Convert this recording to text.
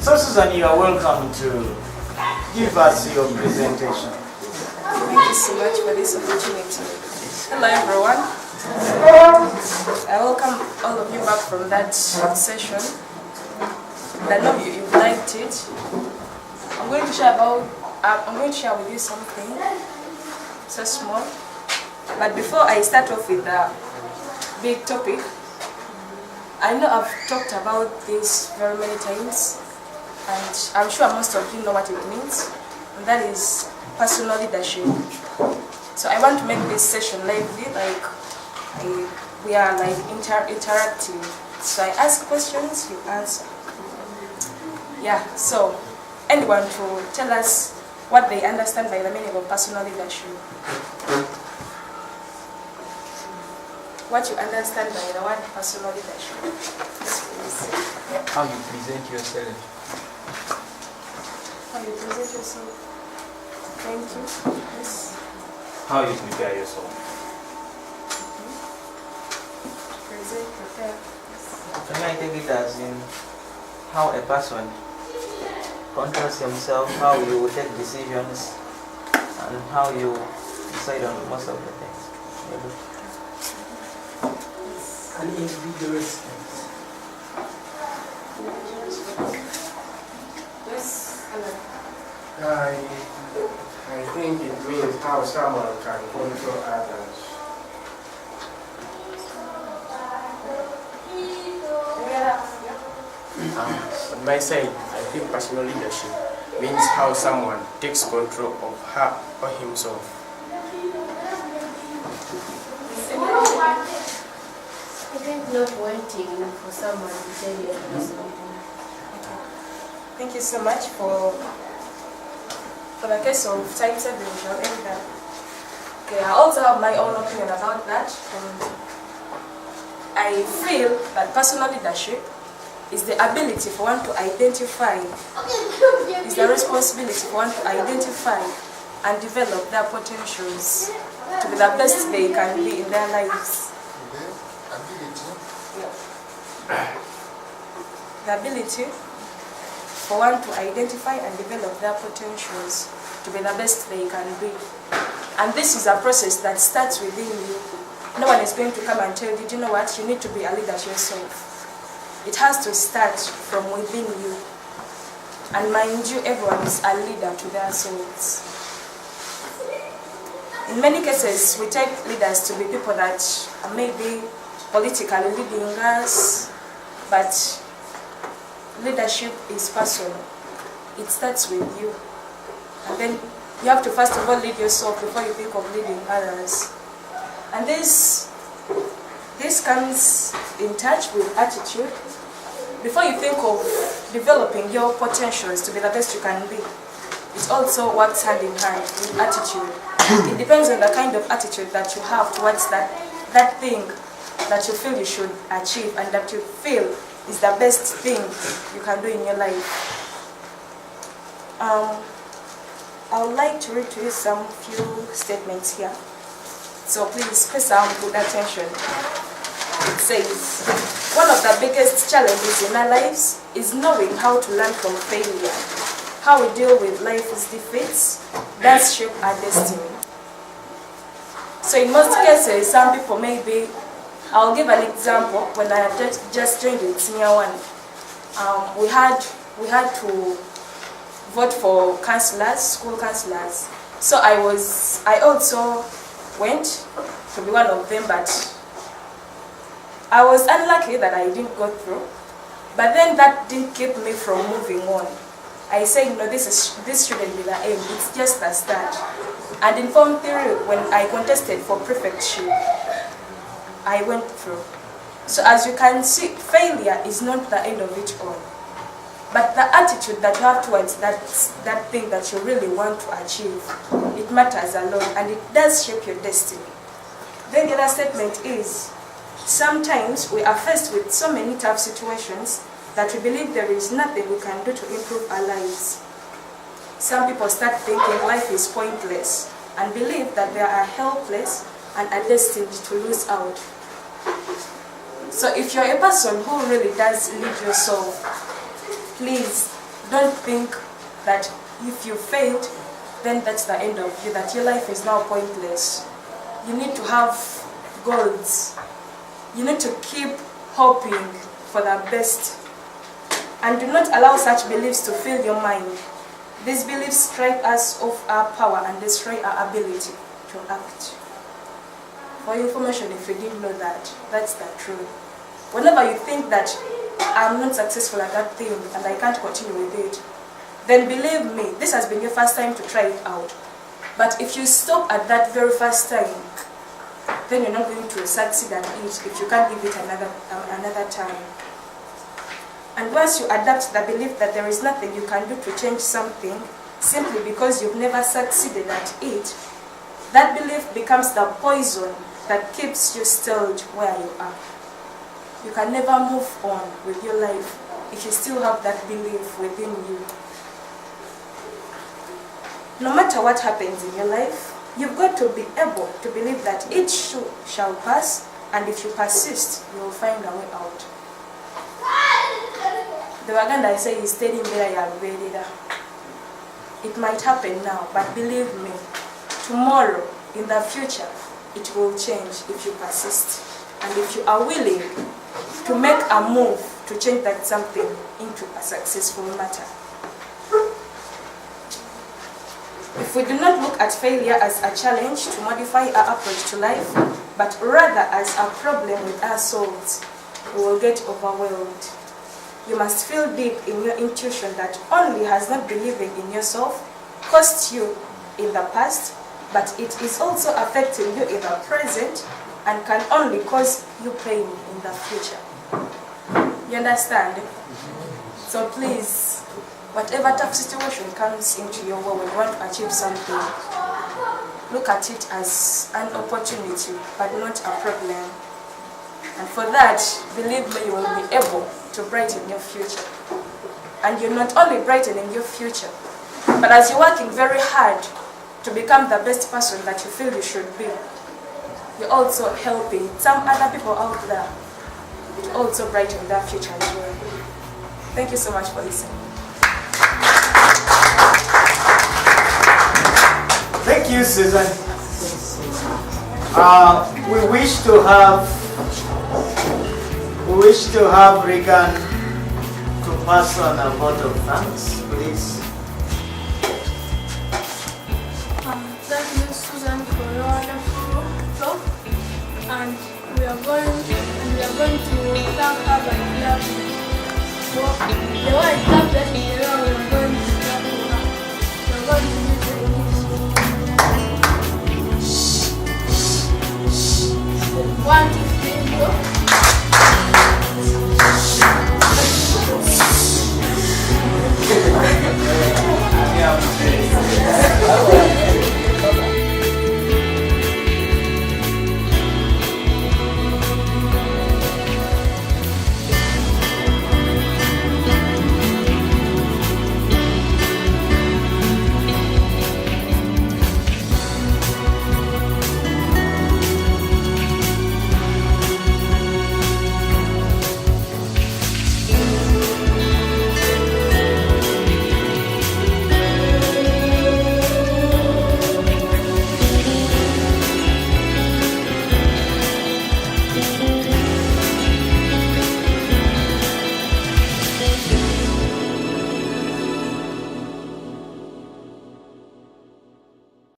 So Susan, you are welcome to give us your presentation. Thank you so much for this opportunity. Hello everyone. I welcome all of you back from that session. I know you liked it. I'm going to share with you something so small. But before I start off with the big topic, I know I've talked about this very many times, and I'm sure most of you know what it means, and that is personal leadership. So I want to make this session lively, we are like interactive. So I ask questions, you answer. Yeah, so anyone to tell us what they understand by the meaning of personal leadership? What you understand by the word personal leadership? How you present yourself. How you present yourself. Thank you. Yes. How you prepare yourself. Present, prepare. For me, I take it as in how a person controls himself, how you take decisions, and how you decide on most of the things. An individual response. Yes, Alan. I think it means how someone can control others. On my side, I think personal leadership means how someone takes control of her or himself. I think not waiting for someone to tell you to do something. Thank you so much for the case of time saving. Okay, I also have my own opinion about that. I feel that personal leadership is the ability for one to identify, is the responsibility for one to identify and develop their potentials to be the best they can be in their lives. The ability for one to identify and develop their potentials to be the best they can be. And this is a process that starts within you. No one is going to come and tell you, do you know what, you need to be a leader yourself. It has to start from within you. And mind you, everyone is a leader to their souls. In many cases, we take leaders to be people that are maybe politically leading us, but leadership is personal. It starts with you. And then you have to first of all lead yourself before you think of leading others. And this comes in touch with attitude. Before you think of developing your potentials to be the best you can be, it also works hand in hand with attitude. It depends on the kind of attitude that you have towards that thing that you feel you should achieve and that you feel is the best thing you can do in your life. I would like to read to you some few statements here. So please pay some good attention. It says, one of the biggest challenges in our lives is knowing how to learn from failure. How we deal with life's defeats does shape our destiny. So in most cases, some people maybe, I'll give an example. When I just joined in senior one, we had to vote for councillors, school councillors. So I also went to be one of them, but I was unlucky that I didn't go through. But then that didn't keep me from moving on. I said, no, this shouldn't be the aim. It's just a start. And in Form 3, when I contested for prefectship, I went through. So as you can see, failure is not the end of it all. But the attitude that you have towards that thing that you really want to achieve, it matters a lot, and it does shape your destiny. Then the other statement is, sometimes we are faced with so many tough situations that we believe there is nothing we can do to improve our lives. Some people start thinking life is pointless and believe that they are helpless and are destined to lose out. So if you're a person who really does lead yourself, please, Don't think that if you failed, then that's the end of you, that your life is now pointless. You need to have goals. You need to keep hoping for the best. And do not allow such beliefs to fill your mind. These beliefs strip us of our power and destroy our ability to act. For your information, if you didn't know that, that's the truth. Whenever you think that I'm not successful at that thing and I can't continue with it, then believe me, this has been your first time to try it out. But if you stop at that very first time, then you're not going to succeed at it if you can't give it another time. And once you adapt the belief that there is nothing you can do to change something simply because you've never succeeded at it, that belief becomes the poison that keeps you still where you are. You can never move on with your life if you still have that belief within you. No matter what happens in your life, you've got to be able to believe that it too shall pass, and if you persist, you will find a way out. The Uganda say is staying there, you it might happen now, but believe me, tomorrow, in the future, it will change if you persist. And if you are willing to make a move to change that something into a successful matter. If we do not look at failure as a challenge to modify our approach to life, but rather as a problem with our souls, we will get overwhelmed. You must feel deep in your intuition that only has not believing in yourself cost you in the past, but it is also affecting you in the present and can only cause you pain in the future. You understand? So please, whatever tough situation comes into your world when you want to achieve something, look at it as an opportunity, but not a problem. And for that, believe me, you will be able to brighten your future. And you're not only brightening your future, but as you're working very hard to become the best person that you feel you should be, you're also helping some other people out there to also brighten their future as well. Thank you so much for listening. Thank you, Susan. We wish to have Regan to pass on a vote of thanks, please. Thank you, Susan, for your wonderful talk. And we are going to thank her by clapping. So the way I clap that we are going to clap her. We are going to do this. 1, 2, 3, go.